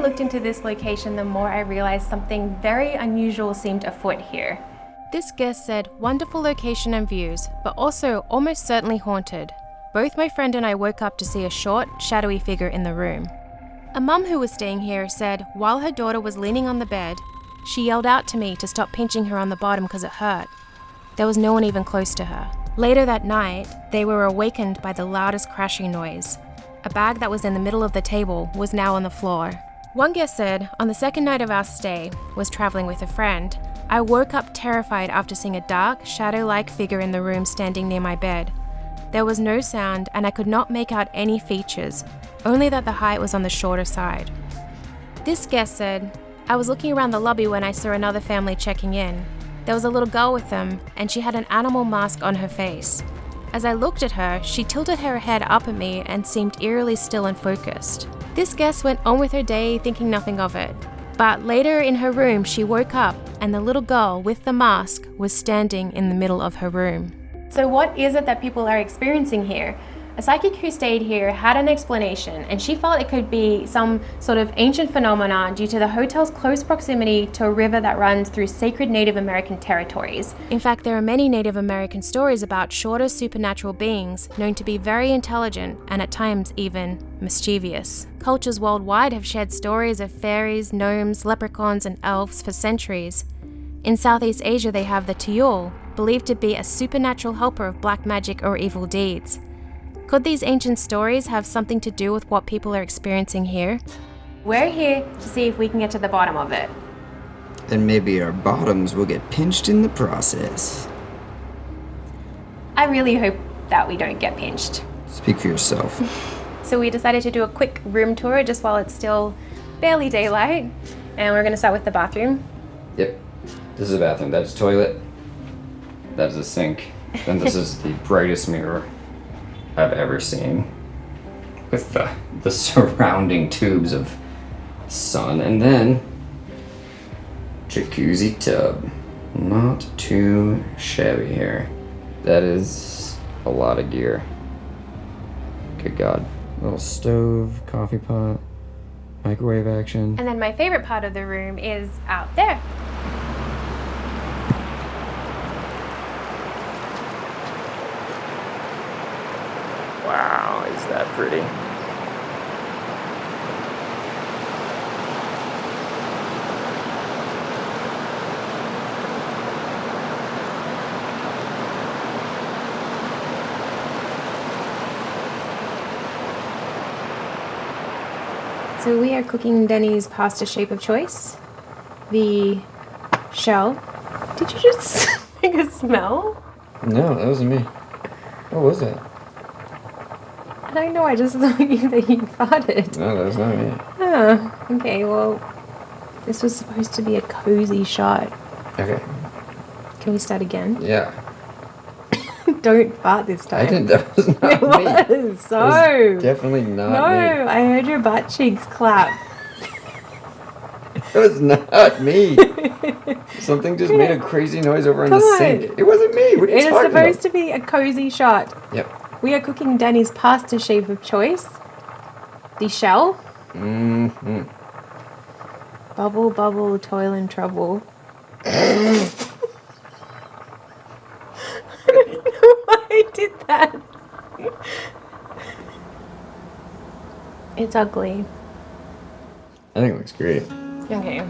looked into this location, the more I realized something very unusual seemed afoot here. This guest said, wonderful location and views, but also almost certainly haunted. Both my friend and I woke up to see a short, shadowy figure in the room. A mum who was staying here said while her daughter was leaning on the bed, she yelled out to me to stop pinching her on the bottom because it hurt. There was no one even close to her. Later that night, they were awakened by the loudest crashing noise. A bag that was in the middle of the table was now on the floor. One guest said, on the second night of our stay, was traveling with a friend. I woke up terrified after seeing a dark, shadow-like figure in the room standing near my bed. There was no sound and I could not make out any features, only that the height was on the shorter side. This guest said, I was looking around the lobby when I saw another family checking in. There was a little girl with them and she had an animal mask on her face. As I looked at her, she tilted her head up at me and seemed eerily still and focused. This guest went on with her day thinking nothing of it. But later in her room, she woke up and the little girl with the mask was standing in the middle of her room. So what is it that people are experiencing here? A psychic who stayed here had an explanation, and she felt it could be some sort of ancient phenomenon due to the hotel's close proximity to a river that runs through sacred Native American territories. In fact, there are many Native American stories about shorter supernatural beings known to be very intelligent and at times even mischievous. Cultures worldwide have shared stories of fairies, gnomes, leprechauns, and elves for centuries. In Southeast Asia, they have the Tuyul, believed to be a supernatural helper of black magic or evil deeds. Could these ancient stories have something to do with what people are experiencing here? We're here to see if we can get to the bottom of it. And maybe our bottoms will get pinched in the process. I really hope that we don't get pinched. Speak for yourself. So we decided to do a quick room tour just while it's still barely daylight. And we're gonna start with the bathroom. Yep. This is a bathroom. That's a toilet. That is a sink. Then this is the brightest mirror I've ever seen, with the surrounding tubes of sun, and then jacuzzi tub. Not too shabby here. That is a lot of gear. Good God. Little stove, coffee pot, microwave action. And then my favorite part of the room is out there. Wow, is that pretty? So we are cooking Denny's pasta shape of choice. The shell. Did you just make a smell? No, that wasn't me. What was that? I don't know, I just thought that you farted. No, that was not me. Oh, okay, well, this was supposed to be a cozy shot. Okay. Can we start again? Yeah. Don't fart this time. I didn't. That was not It me. was, so. It was definitely not No, me. I heard your butt cheeks clap. It was not me. Something just made a crazy noise over in the Come sink. on. It wasn't me. What are you It is talking supposed about? to be a cozy shot. Yep. We are cooking Danny's pasta shape of choice. The shell. Mm-hmm. Bubble, bubble, toil and trouble. I don't know why I did that. It's ugly. I think it looks great. Okay.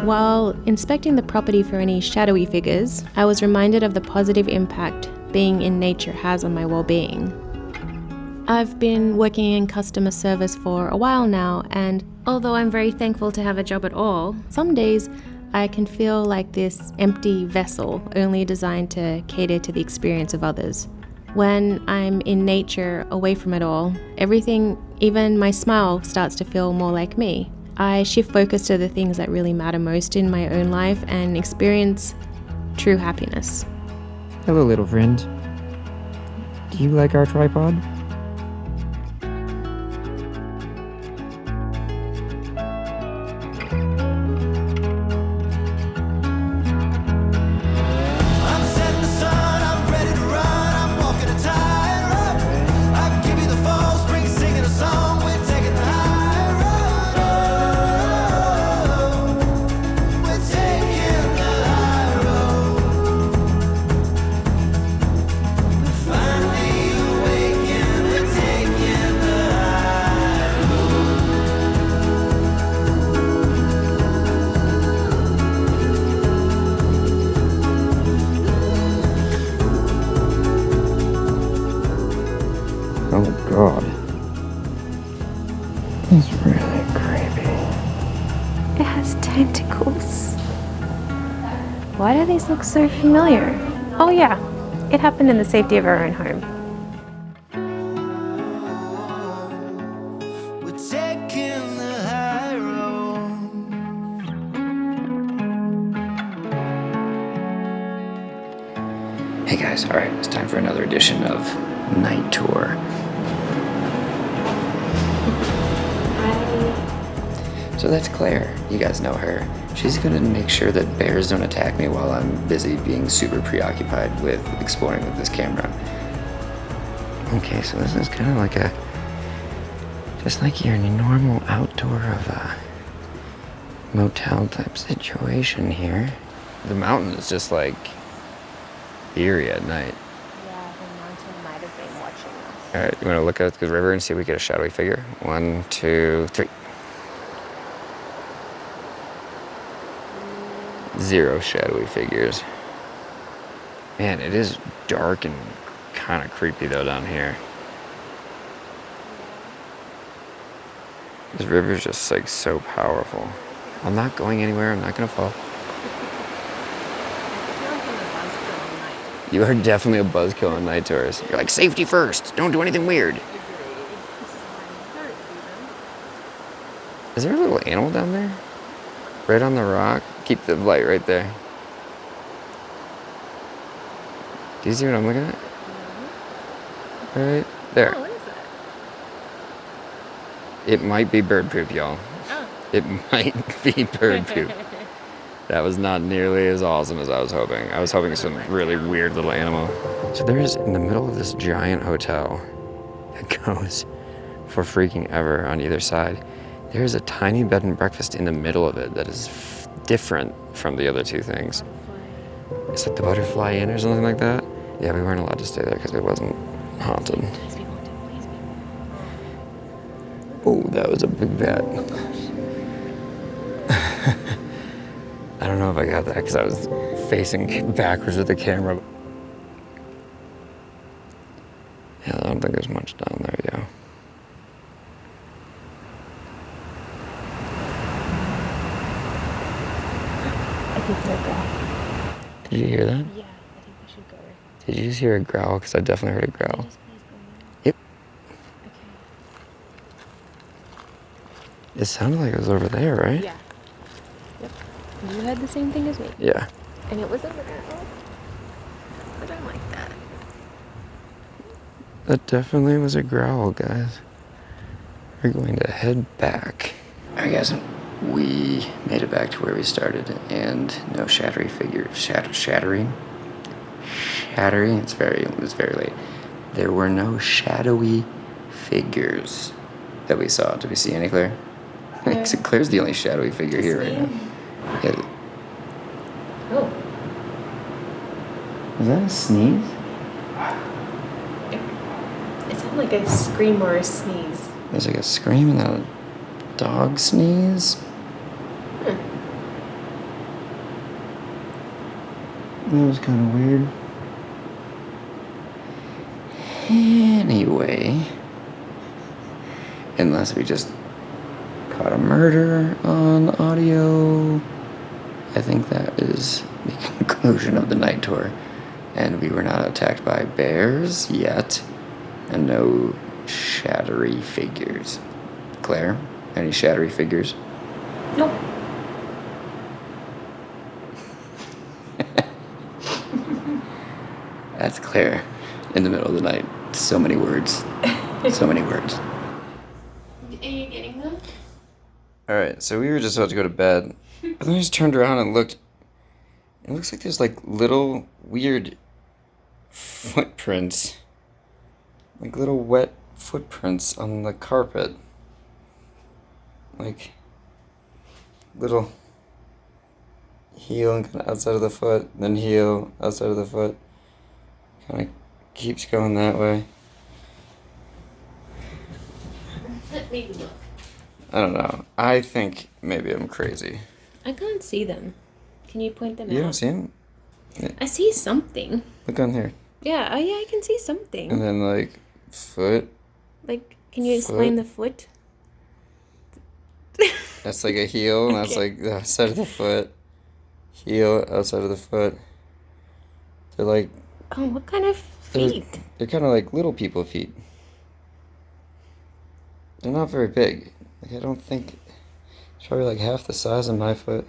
While inspecting the property for any shadowy figures, I was reminded of the positive impact being in nature has on my well-being. I've been working in customer service for a while now, and although I'm very thankful to have a job at all, some days I can feel like this empty vessel only designed to cater to the experience of others. When I'm in nature, away from it all, everything, even my smile, starts to feel more like me. I shift focus to the things that really matter most in my own life and experience true happiness. Hello, little friend. Do you like our tripod? I'm setting the sun, I'm ready to run, I'm walking a tightrope. I can give you the false god. It's really creepy. It has tentacles. Why do these look so familiar? Oh yeah, it happened in the safety of our own home. We're taking the high road. Hey guys, alright, it's time for another edition of Night Tour. So that's Claire. You guys know her. She's gonna make sure that bears don't attack me while I'm busy being super preoccupied with exploring with this camera. Okay, so this is kind of like just like your normal outdoor of a motel type situation here. The mountain is just like eerie at night. Yeah, the mountain might have been watching us. All right, you want to look at the river and see if we get a shadowy figure? 1, 2, 3. 0 shadowy figures. Man, it is dark and kind of creepy though down here. This river is just like so powerful. I'm not going anywhere. I'm not gonna fall. You are definitely a buzzkill on night tours. You're like, safety first. Don't do anything weird. Is there a little animal down there? Right on the rock? Keep the light right there. Do you see what I'm looking at? Right there. Oh, what is that? It might be bird poop, y'all. Oh. It might be bird poop. That was not nearly as awesome as I was hoping. I was hoping some really weird little animal. So there's, in the middle of this giant hotel that goes for freaking ever on either side, there's a tiny bed and breakfast in the middle of it that is different from the other two things. Is it the Butterfly Inn or something like that? Yeah, we weren't allowed to stay there because it wasn't haunted. Oh, that was a big bet. I don't know if I got that because I was facing backwards with the camera. Yeah, I don't think there's much down there, yeah. I think they're growl. Did you hear that? Yeah, I think we should go. Did you just hear a growl? Because I definitely heard a growl. Yep. Okay. It sounded like it was over there, right? Yeah. Yep. You had the same thing as me. Yeah. And it was a growl. I don't like that. That definitely was a growl, guys. We're going to head back. Alright, guys. We made it back to where we started, and no shattering figures. Shattering? It's very late. There were no shadowy figures that we saw. Did we see any, Claire? No. Claire's the only shadowy figure here right now. Yeah. Oh. Is that a sneeze? It sounded like a scream or a sneeze. There's like a scream and then a dog sneeze. That was kind of weird. Anyway, unless we just caught a murder on audio, I think that is the conclusion of the night tour. And we were not attacked by bears yet, and no shadowy figures. Claire, any shadowy figures? Nope. That's Claire in the middle of the night. So many words. So many words. Are you getting them? Alright, so we were just about to go to bed. But then I just turned around and looked. It looks like there's like little weird footprints. Like little wet footprints on the carpet. Like little heel kind of outside of the foot, then heel outside of the foot. Kind of keeps going that way. Let me look. I don't know. I think maybe I'm crazy. I can't see them. Can you point them out? You don't see him? I see something. Look on here. Yeah, I can see something. And then like foot, Like, can you explain the foot? That's like a heel, and that's Okay. like the outside of the foot. Heel, outside of the foot. They're like, Oh, what kind of feet? they're kind of like little people feet. They're not very big. Like, I don't think, it's probably like half the size of my foot.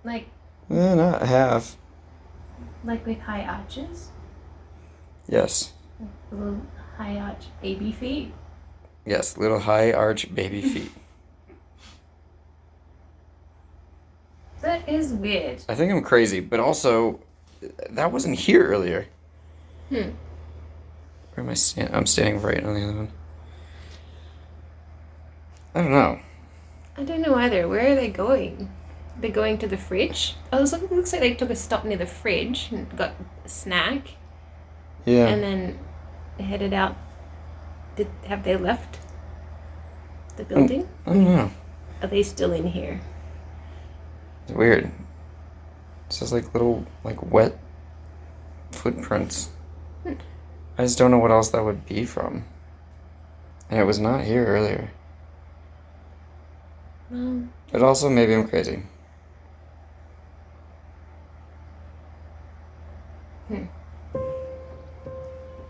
Like Not half. with high arches? Yes. Little high arch baby feet? Yes, little high arch baby feet. That is weird. I think I'm crazy, but also, that wasn't here earlier. Hmm. Where am I standing? I'm standing right on the other one. I don't know. I don't know either. Where are they going? They're going to the fridge? Oh, it looks like they took a stop near the fridge and got a snack Yeah. and then headed out. Have they left the building? I don't know. Are they still in here? It's weird. It says like little, like wet footprints. I just don't know what else that would be from. And it was not here earlier. But also, maybe I'm crazy.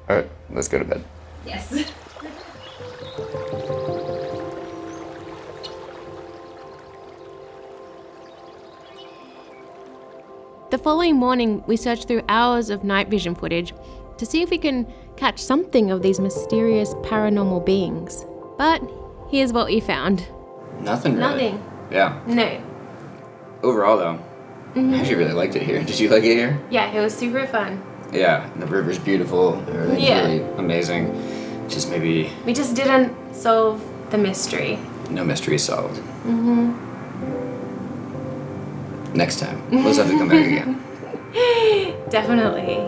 Alright, let's go to bed. Yes. The following morning, we searched through hours of night vision footage to see if we can catch something of these mysterious paranormal beings. But here's what we found. Nothing really. Nothing. Yeah. No. Overall, though, I actually really liked it here. Did you like it here? Yeah, it was super fun. Yeah. The river's beautiful. Everything's Yeah. really amazing. Just maybe We just didn't solve the mystery. no mystery solved. Next time, we'll just have to come back again. Definitely.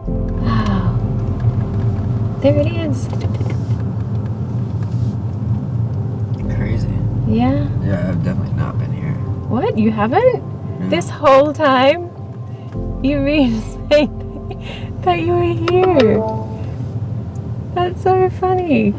Wow. There it is. Crazy. Yeah. Yeah, I've definitely not been here. What? You haven't? This whole time? You mean saying that you were here? That's so funny.